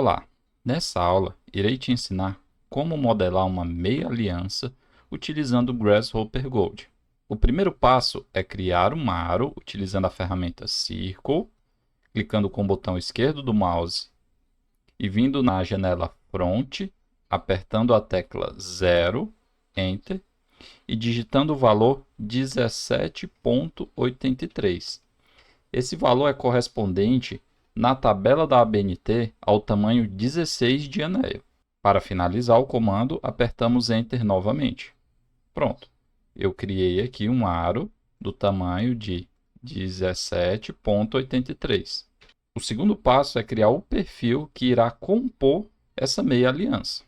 Olá! Nessa aula, irei te ensinar como modelar uma meia-aliança utilizando o Grasshopper Gold. O primeiro passo é criar um aro utilizando a ferramenta Circle, clicando com o botão esquerdo do mouse e vindo na janela Front, apertando a tecla 0, Enter, e digitando o valor 17,83. Esse valor é correspondente na tabela da ABNT ao tamanho 16 de anel. Para finalizar o comando, apertamos Enter novamente. Pronto, eu criei aqui um aro do tamanho de 17,83. O segundo passo é criar o perfil que irá compor essa meia-aliança.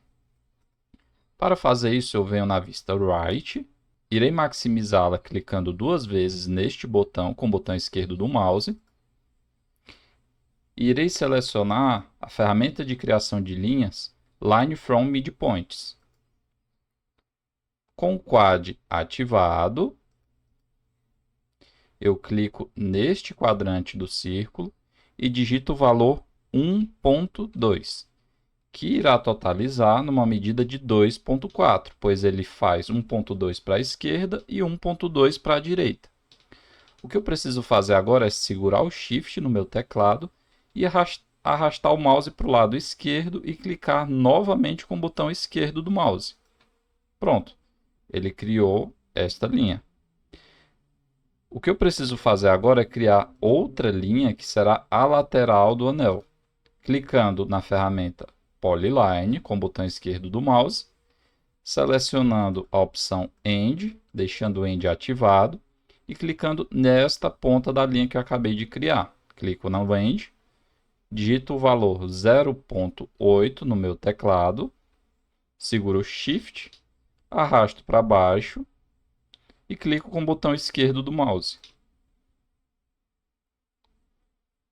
Para fazer isso, eu venho na vista Right, irei maximizá-la clicando duas vezes neste botão com o botão esquerdo do mouse. Irei selecionar a ferramenta de criação de linhas Line from Midpoints. Com o quad ativado, eu clico neste quadrante do círculo e digito o valor 1,2, que irá totalizar numa medida de 2,4, pois ele faz 1,2 para a esquerda e 1,2 para a direita. O que eu preciso fazer agora é segurar o Shift no meu teclado e arrastar o mouse para o lado esquerdo e clicar novamente com o botão esquerdo do mouse. Pronto, ele criou esta linha. O que eu preciso fazer agora é criar outra linha que será a lateral do anel. Clicando na ferramenta Polyline com o botão esquerdo do mouse, selecionando a opção End, deixando o End ativado, e clicando nesta ponta da linha que eu acabei de criar. Clico no End, digito o valor 0,8 no meu teclado, seguro o Shift, arrasto para baixo e clico com o botão esquerdo do mouse.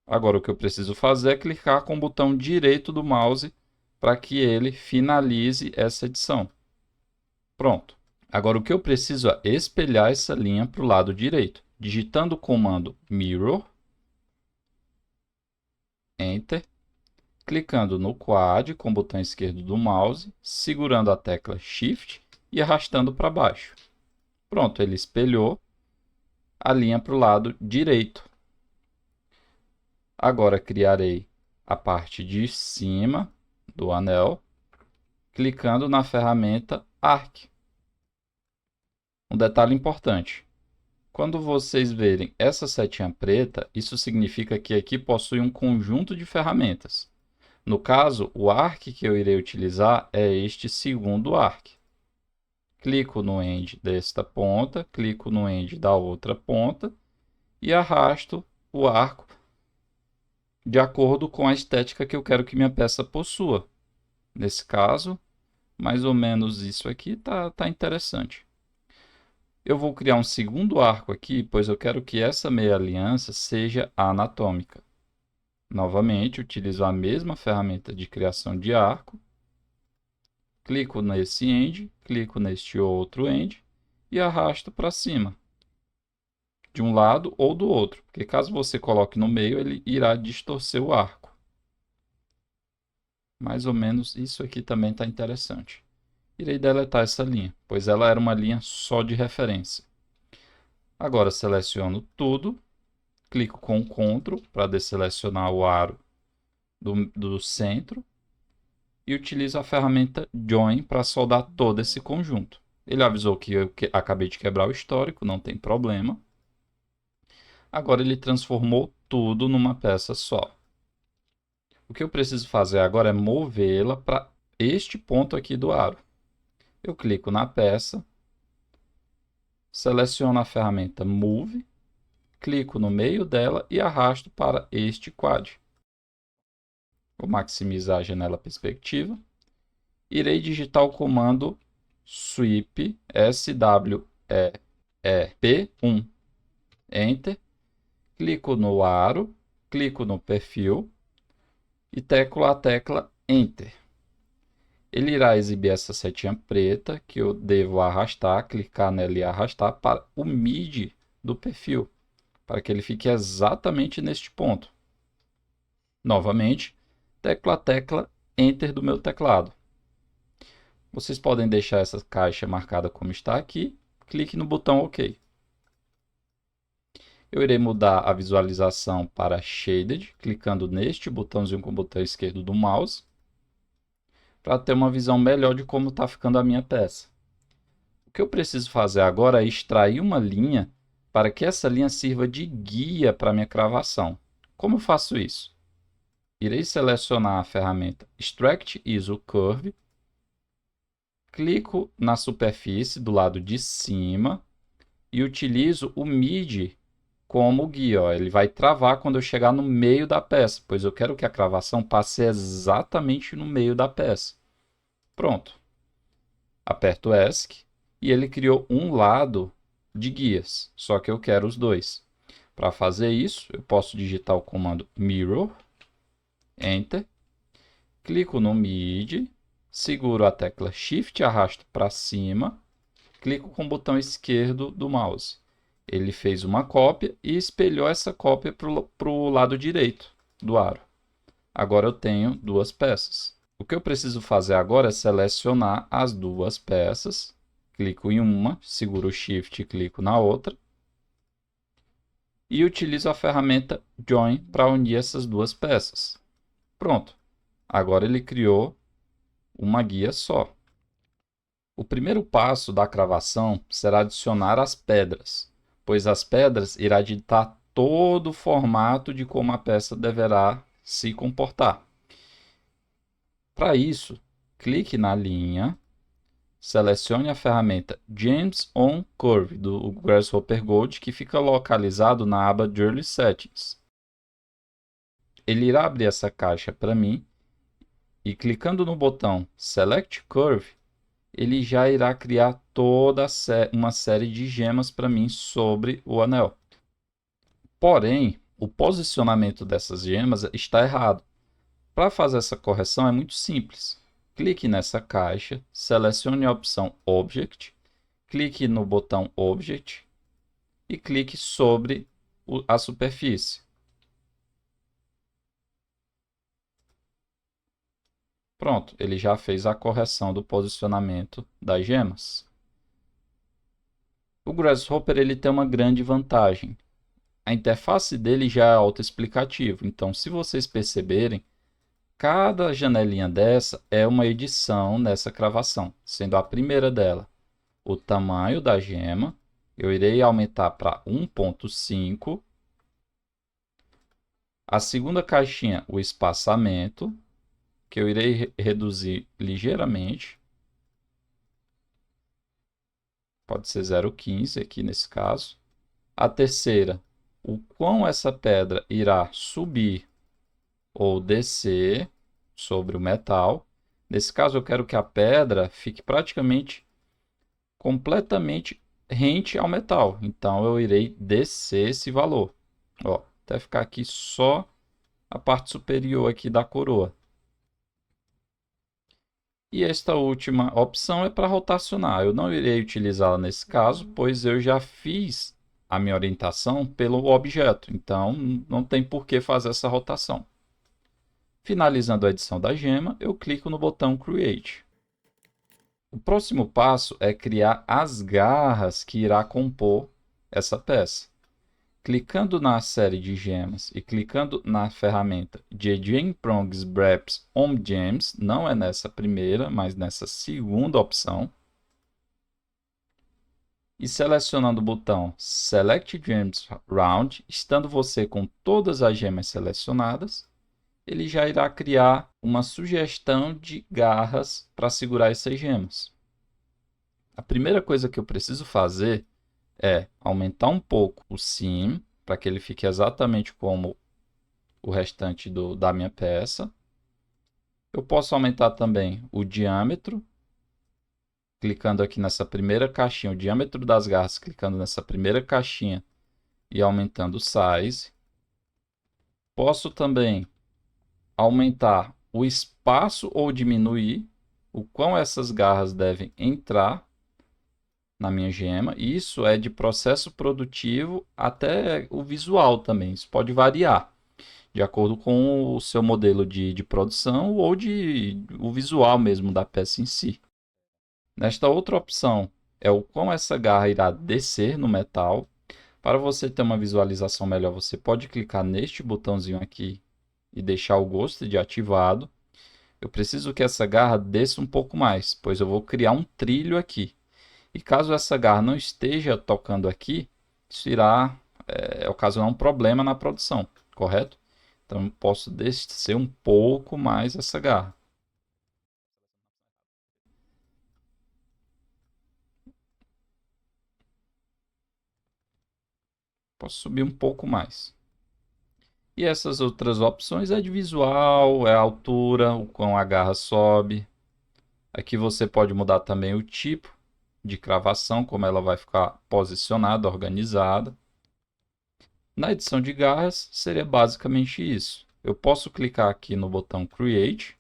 Agora o que eu preciso fazer é clicar com o botão direito do mouse para que ele finalize essa edição. Pronto. Agora o que eu preciso é espelhar essa linha para o lado direito, digitando o comando Mirror, Enter, clicando no quad com o botão esquerdo do mouse, segurando a tecla Shift e arrastando para baixo. Pronto, ele espelhou a linha para o lado direito. Agora criarei a parte de cima do anel, clicando na ferramenta Arc. Um detalhe importante: quando vocês verem essa setinha preta, isso significa que aqui possui um conjunto de ferramentas. No caso, o arc que eu irei utilizar é este segundo arc. Clico no end desta ponta, clico no end da outra ponta e arrasto o arco de acordo com a estética que eu quero que minha peça possua. Nesse caso, mais ou menos isso aqui tá interessante. Eu vou criar um segundo arco aqui, pois eu quero que essa meia-aliança seja anatômica. Novamente, utilizo a mesma ferramenta de criação de arco. Clico nesse end, clico neste outro end e arrasto para cima, de um lado ou do outro, porque caso você coloque no meio, ele irá distorcer o arco. Mais ou menos isso aqui também está interessante. Irei deletar essa linha, pois ela era uma linha só de referência. Agora seleciono tudo, clico com Ctrl para desselecionar o aro do centro e utilizo a ferramenta Join para soldar todo esse conjunto. Ele avisou que eu acabei de quebrar o histórico, não tem problema. Agora ele transformou tudo numa peça só. O que eu preciso fazer agora é movê-la para este ponto aqui do aro. Eu clico na peça, seleciono a ferramenta Move, clico no meio dela e arrasto para este quad. Vou maximizar a janela perspectiva. Irei digitar o comando Sweep, SWEEP1, Enter, clico no aro, clico no perfil e teclo a tecla Enter. Ele irá exibir essa setinha preta que eu devo arrastar, clicar nela e arrastar para o mid do perfil, para que ele fique exatamente neste ponto. Novamente, tecla a tecla Enter do meu teclado. Vocês podem deixar essa caixa marcada como está aqui, clique no botão OK. Eu irei mudar a visualização para Shaded, clicando neste botãozinho com o botão esquerdo do mouse, para ter uma visão melhor de como está ficando a minha peça. O que eu preciso fazer agora é extrair uma linha para que essa linha sirva de guia para a minha cravação. Como eu faço isso? Irei selecionar a ferramenta Extract ISO Curve, clico na superfície do lado de cima e utilizo o MIDI como guia. Ó. Ele vai travar quando eu chegar no meio da peça, pois eu quero que a cravação passe exatamente no meio da peça. Pronto. Aperto ESC e ele criou um lado de guias, só que eu quero os dois. Para fazer isso, eu posso digitar o comando Mirror, Enter, clico no MIDI, seguro a tecla Shift e arrasto para cima, clico com o botão esquerdo do mouse. Ele fez uma cópia e espelhou essa cópia para o lado direito do aro. Agora eu tenho duas peças. O que eu preciso fazer agora é selecionar as duas peças. Clico em uma, seguro o Shift e clico na outra. E utilizo a ferramenta Join para unir essas duas peças. Pronto. Agora ele criou uma guia só. O primeiro passo da cravação será adicionar as pedras, pois as pedras irá ditar todo o formato de como a peça deverá se comportar. Para isso, clique na linha, selecione a ferramenta Gems on Curve do Grasshopper Gold, que fica localizado na aba Journey Settings. Ele irá abrir essa caixa para mim e clicando no botão Select Curve, ele já irá criar toda uma série de gemas para mim sobre o anel. Porém, o posicionamento dessas gemas está errado. Para fazer essa correção é muito simples. Clique nessa caixa, selecione a opção Object, clique no botão Object e clique sobre a superfície. Pronto, ele já fez a correção do posicionamento das gemas. O Grasshopper ele tem uma grande vantagem. A interface dele já é autoexplicativo, então se vocês perceberem, cada janelinha dessa é uma edição nessa cravação, sendo a primeira dela o tamanho da gema, eu irei aumentar para 1.5. A segunda caixinha, o espaçamento, que eu irei reduzir ligeiramente. Pode ser 0,15 aqui nesse caso. A terceira, o quão essa pedra irá subir ou descer sobre o metal. Nesse caso, eu quero que a pedra fique praticamente completamente rente ao metal. Então, eu irei descer esse valor. Ó, até ficar aqui só a parte superior aqui da coroa. E esta última opção é para rotacionar. Eu não irei utilizá-la nesse caso, pois eu já fiz a minha orientação pelo objeto. Então, não tem por que fazer essa rotação. Finalizando a edição da gema, eu clico no botão Create. O próximo passo é criar as garras que irá compor essa peça. Clicando na série de gemas e clicando na ferramenta Gem Prongs Wraps on Gems, não é nessa primeira, mas nessa segunda opção, e selecionando o botão Select Gems Round, estando você com todas as gemas selecionadas, ele já irá criar uma sugestão de garras para segurar essas gemas. A primeira coisa que eu preciso fazer é aumentar um pouco o Sim, para que ele fique exatamente como o restante da minha peça. Eu posso aumentar também o diâmetro, clicando aqui nessa primeira caixinha, o diâmetro das garras, clicando nessa primeira caixinha e aumentando o size. Posso também aumentar o espaço ou diminuir o quão essas garras devem entrar na minha gema. Isso é de processo produtivo até o visual também, isso pode variar. de acordo com o seu modelo de produção ou o visual mesmo da peça em si. Nesta outra opção é o como essa garra irá descer no metal. Para você ter uma visualização melhor, você pode clicar neste botãozinho aqui e deixar o Ghosted ativado. Eu preciso que essa garra desça um pouco mais, pois eu vou criar um trilho aqui. E caso essa garra não esteja tocando aqui, isso irá ocasionar um problema na produção, correto? Então eu posso descer um pouco mais essa garra. Posso subir um pouco mais. E essas outras opções é de visual, é a altura, o quão a garra sobe. Aqui você pode mudar também o tipo de cravação, como ela vai ficar posicionada, organizada. Na edição de garras, seria basicamente isso. Eu posso clicar aqui no botão Create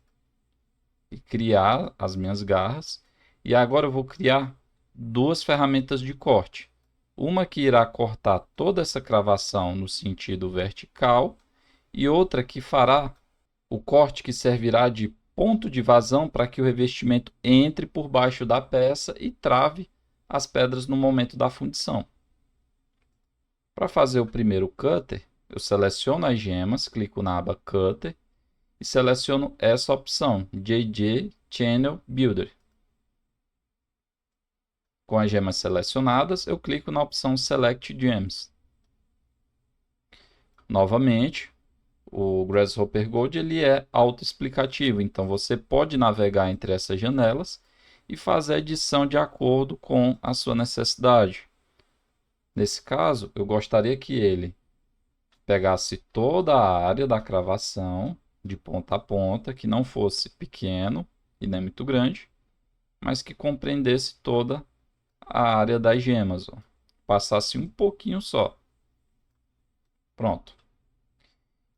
e criar as minhas garras. E agora eu vou criar duas ferramentas de corte. Uma que irá cortar toda essa cravação no sentido vertical e outra que fará o corte que servirá de ponto de vazão para que o revestimento entre por baixo da peça e trave as pedras no momento da fundição. Para fazer o primeiro cutter, eu seleciono as gemas, clico na aba Cutter e seleciono essa opção, JJ Channel Builder. Com as gemas selecionadas, eu clico na opção Select Gems. Novamente, o Grasshopper Gold ele é autoexplicativo, então você pode navegar entre essas janelas e fazer a edição de acordo com a sua necessidade. Nesse caso, eu gostaria que ele pegasse toda a área da cravação, de ponta a ponta, que não fosse pequeno e nem muito grande, mas que compreendesse toda a área das gemas. Ó. Passasse um pouquinho só. Pronto.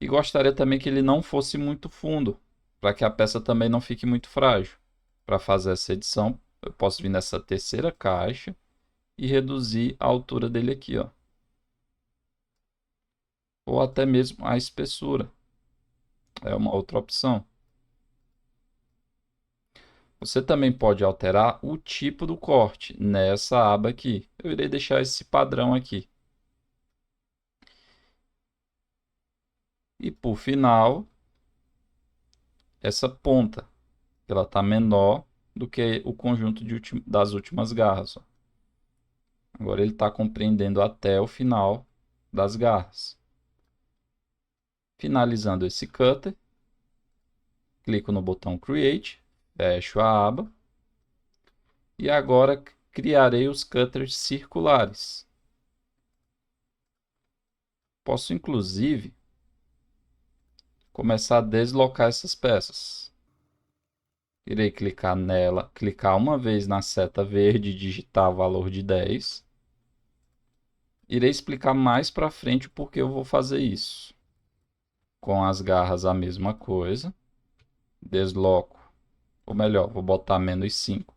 E gostaria também que ele não fosse muito fundo, para que a peça também não fique muito frágil. Para fazer essa edição, eu posso vir nessa terceira caixa e reduzir a altura dele aqui, ó. Ou até mesmo a espessura. É uma outra opção. Você também pode alterar o tipo do corte nessa aba aqui. Eu irei deixar esse padrão aqui. E por final, essa ponta, ela está menor do que o conjunto das últimas garras. Ó. Agora ele está compreendendo até o final das garras. Finalizando esse cutter, clico no botão Create, fecho a aba. E agora criarei os cutters circulares. Posso inclusive começar a deslocar essas peças. Irei clicar nela, clicar uma vez na seta verde e digitar o valor de 10. Irei explicar mais para frente o porquê eu vou fazer isso. Com as garras a mesma coisa. Desloco, ou melhor, vou botar menos 5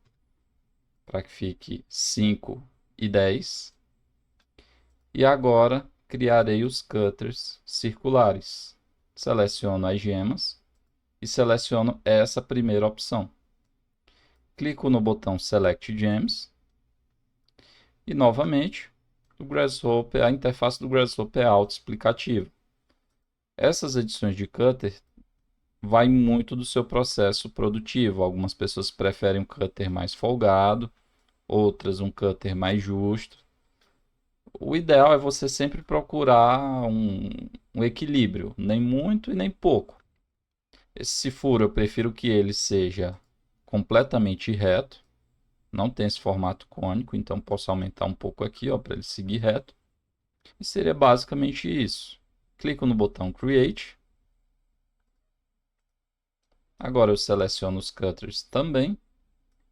para que fique 5 e 10. E agora criarei os cutters circulares. Seleciono as gemas e seleciono essa primeira opção. Clico no botão Select Gems e novamente a interface do Grasshopper é autoexplicativa. Essas edições de cutter vai muito do seu processo produtivo. Algumas pessoas preferem um cutter mais folgado, outras um cutter mais justo. O ideal é você sempre procurar um equilíbrio, nem muito e nem pouco. Esse furo eu prefiro que ele seja completamente reto, não tem esse formato cônico, então posso aumentar um pouco aqui para ele seguir reto. E seria basicamente isso. Clico no botão Create. Agora eu seleciono os cutters também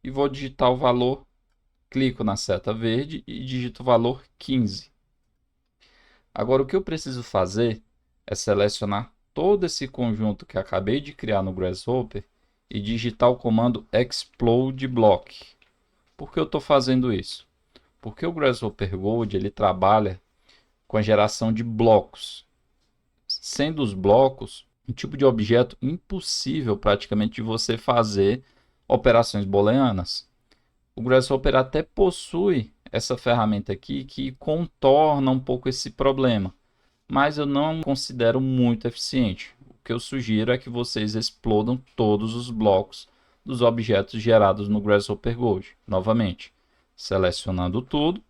e vou digitar o valor. Clico na seta verde e digito o valor 15. Agora o que eu preciso fazer é selecionar todo esse conjunto que acabei de criar no Grasshopper e digitar o comando Explode Block. Por que eu estou fazendo isso? Porque o Grasshopper Gold ele trabalha com a geração de blocos. sendo os blocos um tipo de objeto impossível praticamente de você fazer operações booleanas. O Grasshopper até possui essa ferramenta aqui que contorna um pouco esse problema, mas eu não considero muito eficiente. O que eu sugiro é que vocês explodam todos os blocos dos objetos gerados no Grasshopper Gold. Novamente, selecionando tudo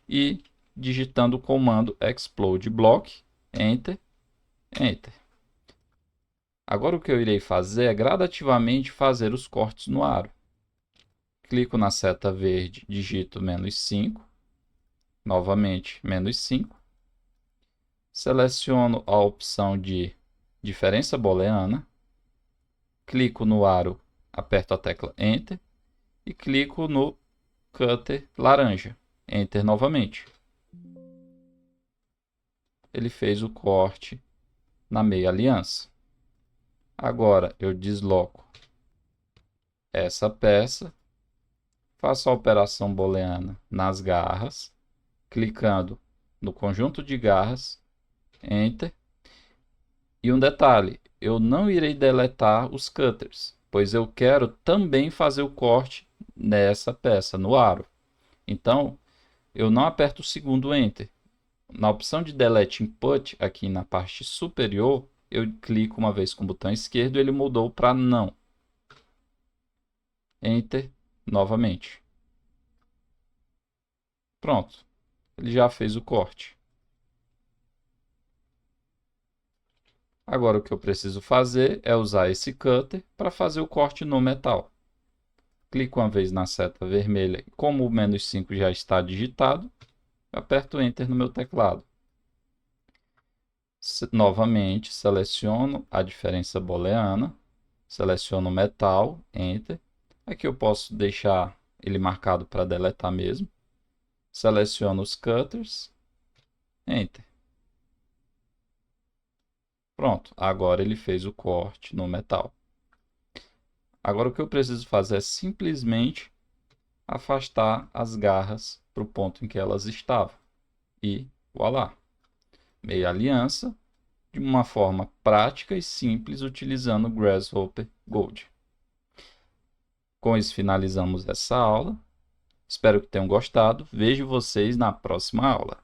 e digitando o comando explode block, enter, enter. Agora o que eu irei fazer é gradativamente fazer os cortes no aro. Clico na seta verde, digito -5, novamente -5. Seleciono a opção de diferença booleana, clico no aro, aperto a tecla Enter e clico no cutter laranja, Enter novamente. Ele fez o corte na meia aliança. Agora eu desloco essa peça, faço a operação booleana nas garras, clicando no conjunto de garras, Enter. E um detalhe, eu não irei deletar os cutters, pois eu quero também fazer o corte nessa peça, no aro. Então, eu não aperto o segundo Enter. Na opção de Delete Input, aqui na parte superior, eu clico uma vez com o botão esquerdo e ele mudou para não. Enter novamente. Pronto, ele já fez o corte. Agora o que eu preciso fazer é usar esse cutter para fazer o corte no metal. Clico uma vez na seta vermelha, como o -5 já está digitado, aperto Enter no meu teclado. Novamente, seleciono a diferença booleana, seleciono o metal, Enter. Aqui eu posso deixar ele marcado para deletar mesmo. Seleciono os cutters, Enter. Pronto, agora ele fez o corte no metal. Agora o que eu preciso fazer é simplesmente afastar as garras para o ponto em que elas estavam. E voilá! Meia aliança de uma forma prática e simples utilizando o Grasshopper Gold. Com isso finalizamos essa aula. Espero que tenham gostado. Vejo vocês na próxima aula.